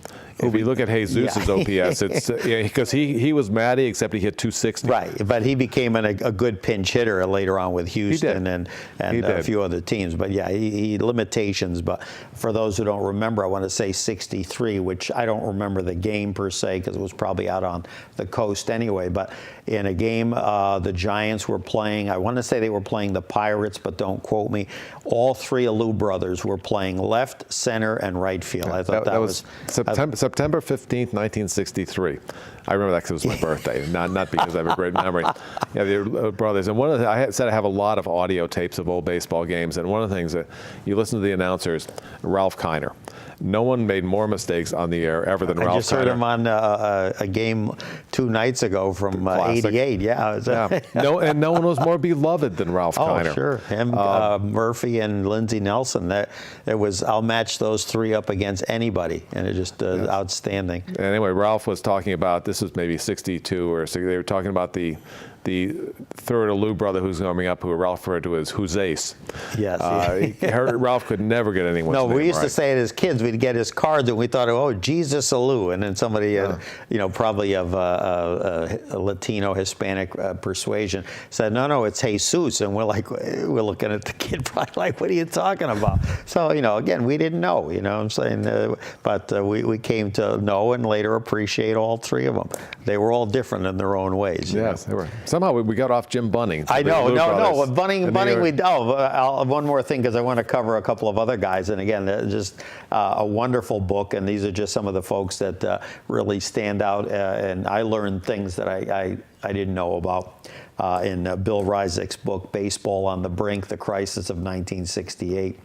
if you look at Jesus' OPS, it's because he was Matty, except he hit 260. Right, but he became a good pinch hitter later on with Houston and a few other teams. But yeah, he limitations. But for those who don't remember, I want to say 63, which I don't remember the game per se because it was probably out on the coast anyway. But in a game, the Giants were playing. I want to say they were playing the Pirates, but don't quote me. All three Alou brothers were playing left, center, and right field. I thought that was September 15th, 1963. I remember that because it was my birthday, not because I have a great memory. Yeah, the brothers. And one of the, I said I have a lot of audio tapes of old baseball games, and one of the things that you listen to the announcers, Ralph Kiner. No one made more mistakes on the air ever than Ralph Kiner. I just heard him on a game 2 nights ago from '88. Yeah. No one was more beloved than Ralph Kiner. Oh, sure. Him, Murphy, and Lindsey Nelson. I'll match those three up against anybody, and it's just outstanding. Anyway, Ralph was talking about, this was maybe 62 or 60, they were talking about the third Alou brother who's coming up, who Ralph referred to as Huzace. Yes. Ralph could never get anyone's name. No, we used to say it as kids. We'd get his cards, and we thought, oh, Jesus Alou. And then somebody, probably of a Latino, Hispanic persuasion said, no, it's Jesus. And we're looking at the kid probably like, what are you talking about? So, again, we didn't know, what I'm saying? But we came to know and later appreciate all three of them. They were all different in their own ways. Yes, they were. Somehow we got off Jim Bunning. I know, no. Bunning, one more thing, because I want to cover a couple of other guys. And again, just a wonderful book. And these are just some of the folks that really stand out. And I learned things that I didn't know about in Bill Ryzcek's book, Baseball on the Brink, The Crisis of 1968.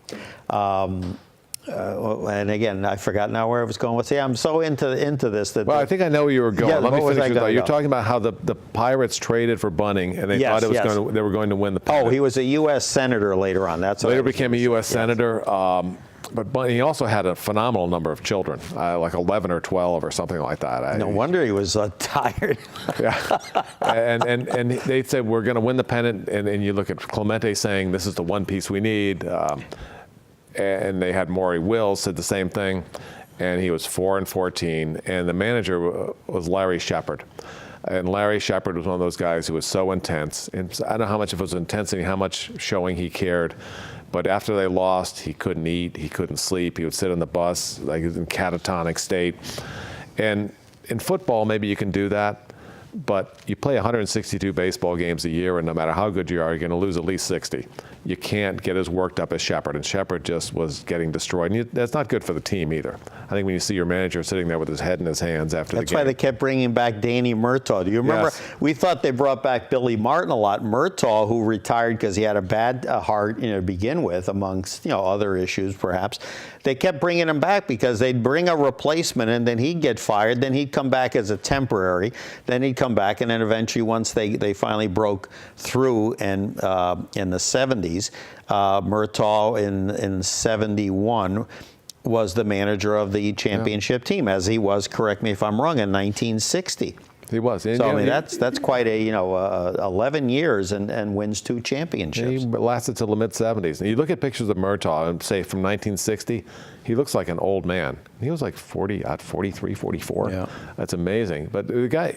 And again, I forgot now where I was going. I'm so into this that. Well, I think I know where you were going. Yeah, Let me finish with that. You're talking about how the Pirates traded for Bunning, and they thought they were going to win the pennant. Oh, he was a U.S. senator later on. That's later became a U.S. senator. But he also had a phenomenal number of children, like 11 or 12 or something like that. No wonder he was tired. Yeah, and they said we're going to win the pennant, and you look at Clemente saying this is the one piece we need. And they had Maury Wills said the same thing, and he was 4-14, and the manager was Larry Shepard. And Larry Shepard was one of those guys who was so intense, and I don't know how much of it was intensity, how much showing he cared, but after they lost, he couldn't eat, he couldn't sleep, he would sit on the bus, like he was in catatonic state. And in football, maybe you can do that, but you play 162 baseball games a year, and no matter how good you are, you're going to lose at least 60. You can't get as worked up as Shepard, and Shepard just was getting destroyed. And that's not good for the team either. I think when you see your manager sitting there with his head in his hands after the game. That's why they kept bringing back Danny Murtaugh. Do you remember? Yes. We thought they brought back Billy Martin a lot. Murtaugh, who retired because he had a bad heart to begin with, amongst other issues perhaps. They kept bringing him back because they'd bring a replacement, and then he'd get fired. Then he'd come back as a temporary. Then he'd come back, and then eventually, once they finally broke through in the 70s, Murtaugh in 71 was the manager of the championship team, as he was, correct me if I'm wrong, in 1960. He was. So I mean, that's quite a 11 years and wins 2 championships. He lasted till the mid 70s. And you look at pictures of Murtaugh and say from 1960, he looks like an old man. He was like 43, 44. Yeah. That's amazing. But the guy,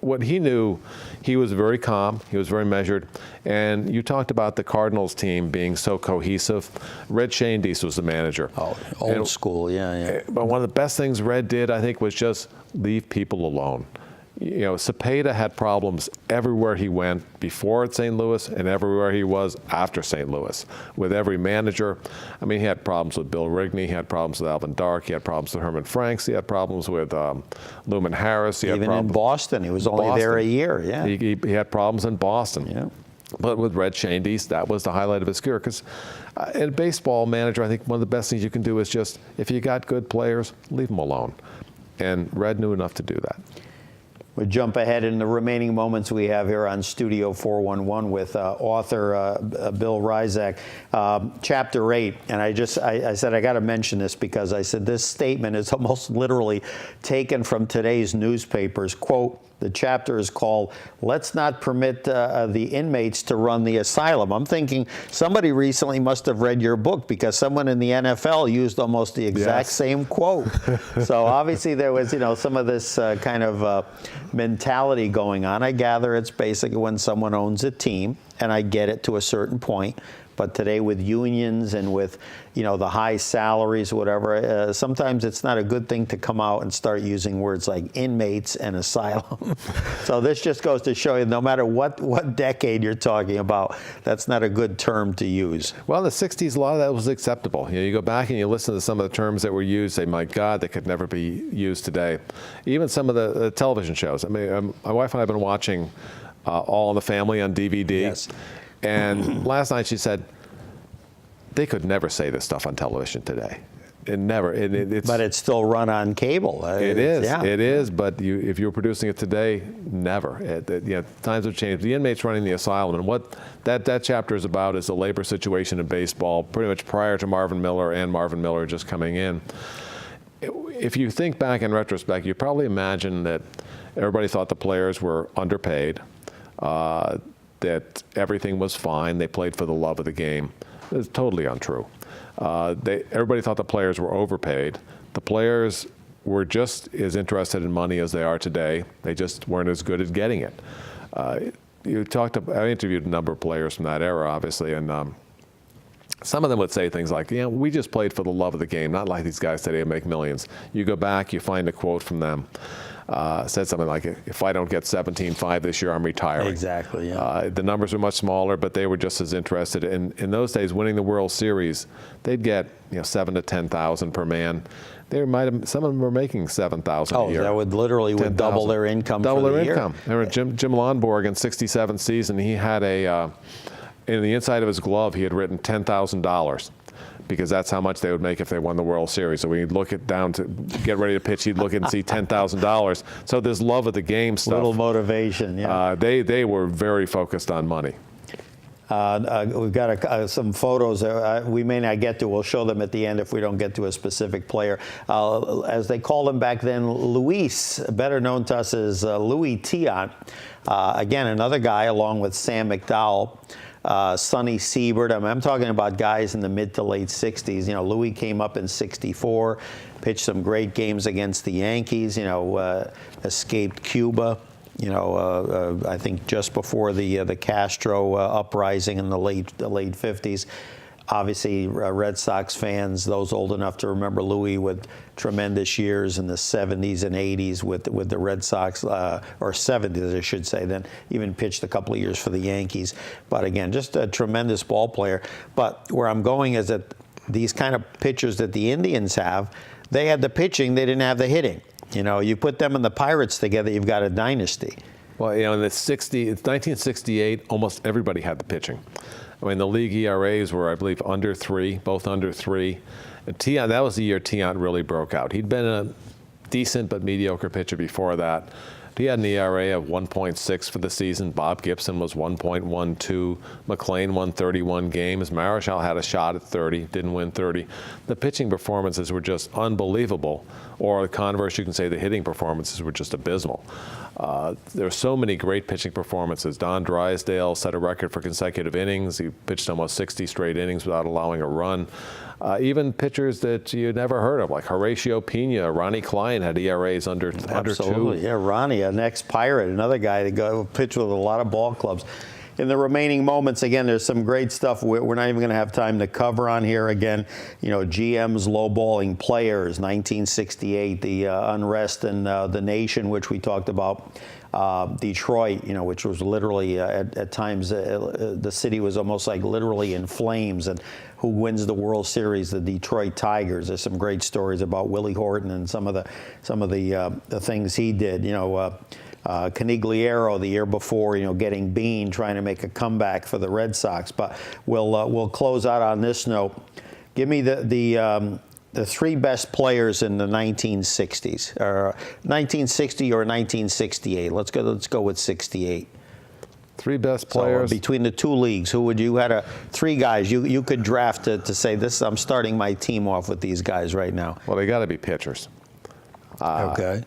what he knew, he was very calm. He was very measured. And you talked about the Cardinals team being so cohesive. Red Schoendienst was the manager. Oh, old school, yeah. But one of the best things Red did, I think, was just leave people alone. Cepeda had problems everywhere he went before at St. Louis and everywhere he was after St. Louis with every manager. I mean, he had problems with Bill Rigney. He had problems with Alvin Dark. He had problems with Herman Franks. He had problems with Luman Harris. Even in Boston. He was only there a year, yeah. He had problems in Boston. Yeah. But with Red Schoendienst, that was the highlight of his career. Because in baseball manager, I think one of the best things you can do is just, if you got good players, leave them alone. And Red knew enough to do that. We jump ahead in the remaining moments we have here on Studio 411 with author Bill Ryzcek, Chapter 8. And I said I got to mention this because I said this statement is almost literally taken from today's newspapers. Quote, The chapter is called "Let's Not Permit the Inmates to Run the Asylum." I'm thinking somebody recently must have read your book, because someone in the NFL used almost the exact same quote. So obviously there was, some of this kind of mentality going on. I gather it's basically when someone owns a team, and I get it to a certain point. But today, with unions and with, the high salaries, whatever, sometimes it's not a good thing to come out and start using words like inmates and asylum. So this just goes to show you, no matter what decade you're talking about, that's not a good term to use. Well, in the 60s, a lot of that was acceptable. You go back and you listen to some of the terms that were used, say, my God, they could never be used today. Even some of the television shows. I mean, my wife and I have been watching All in the Family on DVD. Yes. And last night she said, they could never say this stuff on television today. It never. But it's still run on cable. It is. Yeah. It is. But if you were producing it today, never. Times have changed. The inmates running the asylum, and what that chapter is about is the labor situation in baseball, pretty much prior to Marvin Miller and Marvin Miller just coming in. If you think back in retrospect, you probably imagine that everybody thought the players were underpaid, that everything was fine. They played for the love of the game. It's totally untrue. Everybody thought the players were overpaid. The players were just as interested in money as they are today. They just weren't as good at getting it. I interviewed a number of players from that era, obviously, and some of them would say things like, we just played for the love of the game, not like these guys today make millions. You go back, you find a quote from them. Said something like, if I don't get 17.5 this year, I'm retiring. Exactly, yeah. The numbers are much smaller, but they were just as interested. In those days, winning the World Series, they'd get $7,000 to $10,000 per man. Some of them were making $7,000 a year. That would literally double their income. Double for their the income. Year. Remember Jim Lonborg in '67 season, he had in the inside of his glove, he had written $10,000. Because that's how much they would make if they won the World Series. So when he'd look it down to get ready to pitch, he'd look and see $10,000. So this love of the game stuff. Little motivation, yeah. They were very focused on money. We've got some photos we may not get to. We'll show them at the end if we don't get to a specific player. As they called him back then, Luis, better known to us as Louis Tiant. Again, another guy along with Sam McDowell. Sonny Siebert. I'm talking about guys in the mid to late 60s. Louis came up in '64, pitched some great games against the Yankees. Escaped Cuba. I think just before the Castro uprising in the late 50s. Obviously, Red Sox fans, those old enough to remember Louis with tremendous years in the 70s and 80s with the Red Sox, or 70s, I should say, then even pitched a couple of years for the Yankees. But again, just a tremendous ball player. But where I'm going is that these kind of pitchers that the Indians have, they had the pitching, they didn't have the hitting. You put them and the Pirates together, you've got a dynasty. Well, in the 1968, almost everybody had the pitching. I mean, the league ERAs were, I believe, under 3, both under 3. And Tiant, that was the year Tiant really broke out. He'd been a decent but mediocre pitcher before that. He had an ERA of 1.6 for the season. Bob Gibson was 1.12. McLean won 31 games. Marichal had a shot at 30, didn't win 30. The pitching performances were just unbelievable. Or the converse, you can say the hitting performances were just abysmal. There are so many great pitching performances. Don Drysdale set a record for consecutive innings. He pitched almost 60 straight innings without allowing a run. Even pitchers that you never heard of, like Horatio Pena, Ronnie Klein had ERAs under 2. Absolutely, yeah. Ronnie, an ex-Pirate, another guy to go pitch with a lot of ball clubs. In the remaining moments, again, there's some great stuff we're not even going to have time to cover on here. Again, GM's lowballing players, 1968, the unrest in the nation, which we talked about. Detroit, which was literally at times the city was almost like literally in flames. And who wins the World Series? The Detroit Tigers. There's some great stories about Willie Horton and some of the things he did. Canigliaro the year before, getting Bean, trying to make a comeback for the Red Sox. But we'll close out on this note. Give me the 3 best players in the 1960s, or 1960 or 1968. Let's go with 68. 3 best players. So, between the 2 leagues, who would you had 3 guys you could draft to say this? I'm starting my team off with these guys right now. Well, they got to be pitchers. Okay.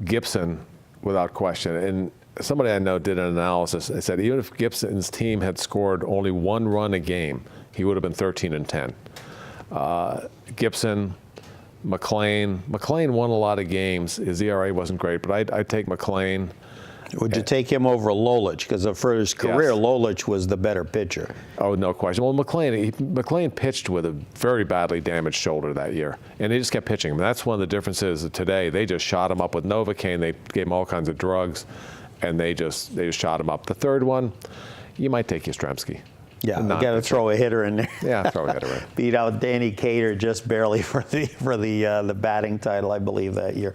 Gibson without question. And somebody I know did an analysis. They said even if Gibson's team had scored only 1 run a game, he would have been 13-10. Gibson, McLean won a lot of games. His ERA wasn't great, but I'd take McLean. Would you take him over Lolich? Because for his career, Yes. Lolich was the better pitcher. Oh, no question. Well, McLean pitched with a very badly damaged shoulder that year, and they just kept pitching him. That's one of the differences today. They just shot him up with Novocaine. They gave him all kinds of drugs, and they just shot him up. The third one, you might take Yastrzemski. Yeah, you got to throw a hitter in there. Yeah, throw a hitter in. Beat out Danny Cater just barely for the batting title, I believe, that year.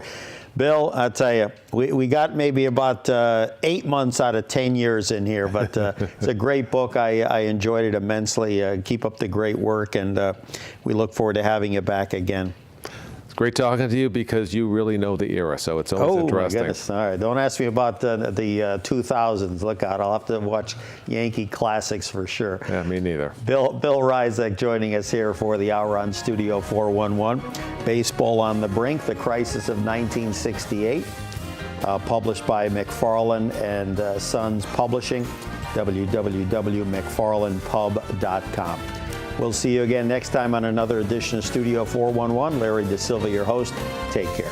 Bill, I'll tell you, we got maybe about 8 months out of 10 years in here, but it's a great book. I enjoyed it immensely. Keep up the great work, and we look forward to having you back again. It's great talking to you because you really know the era, so it's always interesting. Oh, my goodness. All right. Don't ask me about the 2000s. Look out. I'll have to watch Yankee classics for sure. Yeah, me neither. Bill Ryzcek joining us here for the hour on Studio 411. Baseball on the Brink, The Crisis of 1968, published by McFarland and Sons Publishing, www.mcfarlandpub.com. We'll see you again next time on another edition of Studio 411. Larry Dasilva, your host. Take care.